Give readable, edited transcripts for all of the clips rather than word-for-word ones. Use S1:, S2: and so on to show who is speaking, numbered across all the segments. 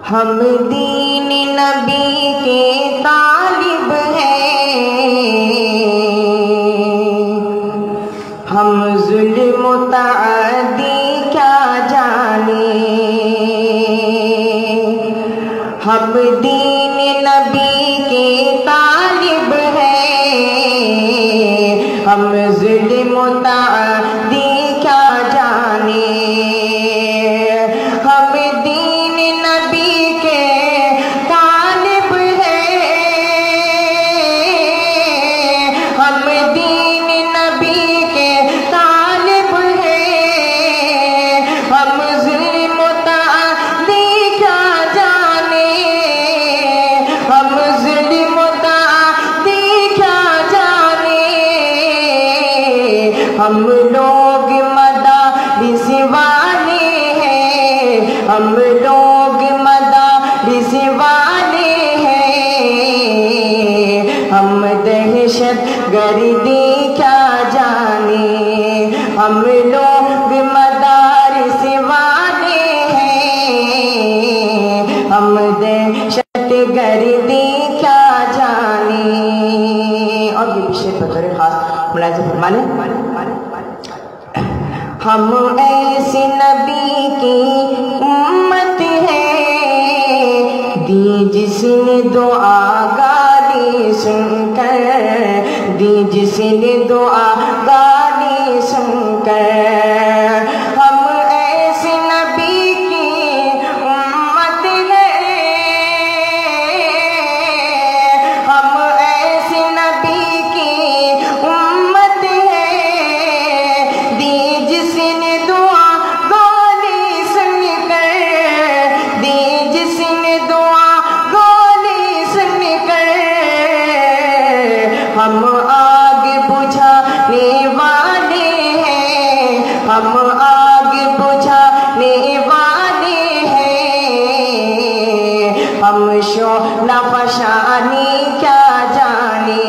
S1: ہم دین نبی کے طالب ہیں، ہم ظلم و تعدی کیا جانے، ہم دین نبی کے طالب ہیں، ہم ظلم و تعدی کیا جانے، ہم دین نبی کے طالب ہیں، ہم دین نبی کے طالب ہیں، ہم ظلم و تعدی کیا جانے، ہم ظلم و تعدی کیا جانے، ہم لوگ مدارس والے ہیں، ہم لوگ مدارس والے ہیں، ہم دہشت گردی کیا جانے، ہم لوگ مدارس والے ہیں، ہم دہشت گردی کیا جانے۔ اور یہ پیچھے بطور خاص ملاحظہ فرمانے، ہم ایسے نبی کی امت ہیں، دی جس نے دعا گالی سن کر، دی جس نے دعا گالی سن کر، ہم ایسے نبی کی امت ہیں، ہم ایسے نبی کی امت ہیں، دی جس نے دعا گالی سن کر، دی جس نے دعا گالی سن کر، ہم آگ بجھانے والے ہیں، ہم آگ بجھانے والے ہیں، ہم شعلہ فشانی کیا جانے،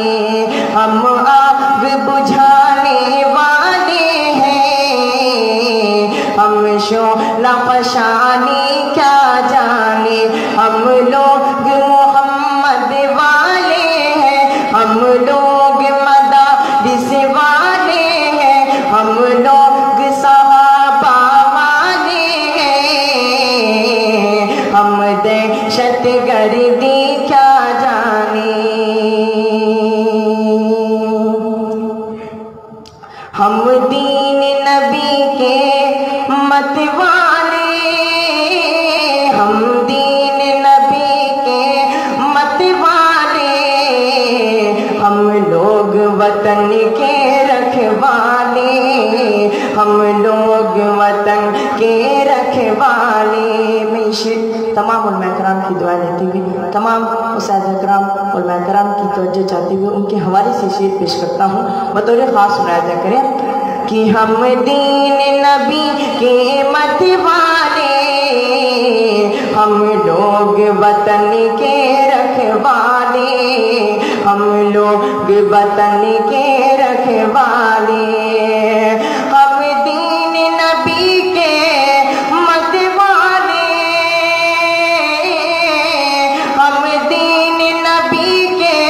S1: ہم آگ بجھانے والے ہیں، ہم شعلہ فشانی کیا جانے، ہم لوگ محمد والے ہیں، ہم لوگ مدارس والے ہیں، ہم لوگ صحابہ والے ہیں، ہم دہشت گردی کیا جانے، ہم دین نبی کے مت والے، ہم دین نبی کے مت والے، ہم لوگ وطن کے رکھوالے، ہم لوگ وطن کے رکھوالے۔ میں تمام علماء کرام کی دعائیں لیتے ہوئے، تمام اساتذہ کرام علماء کرام کی توجہ چاہتے ہوئے ان کے حوالے سے شعر پیش کرتا ہوں، بطور خاص ملاحظہ کریں کہ ہم دین نبی کے مت والے، ہم لوگ وطن کے رکھوالے، ہم لوگ وطن کے رکھوالے، ہم دین نبی کے مت والے، ہم دین نبی کے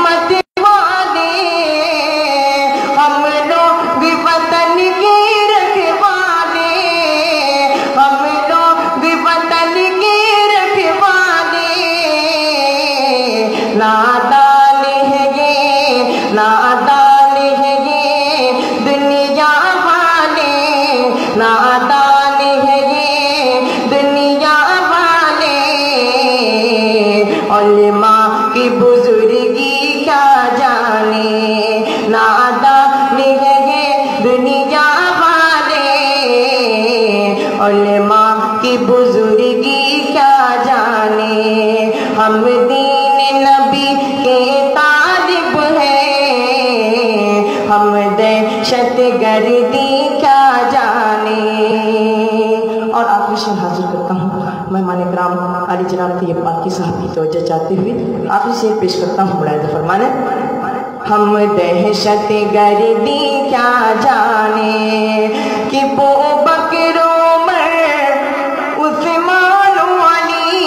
S1: مت والے، ہم لوگ وطن کے رکھوالے، ہم لوگ وطن کے رکھوالے، نادان ہے یہ، نادان ہے یہ دنیا والے، نادان ہے یہ دنیا والے، علماء کی بزرگی کیا جانے، نادان ہے یہ دنیا والے، علماء کی بزرگی کیا جانے، ہم دین نبی کے طالب ہیں، ہم دہشت گردی کیا جانے۔ اور آخری شعر حاضر کرتا ہوں، مہمان کرام علی جناب طیب پاکی صاحب کی توجہ چاہتے ہوئے آخری شعر پیش کرتا ہوں، ملاحظہ فرمانے، ہم دہشت گردی کیا جانے کہ ابو بکر عمر عثمان و علی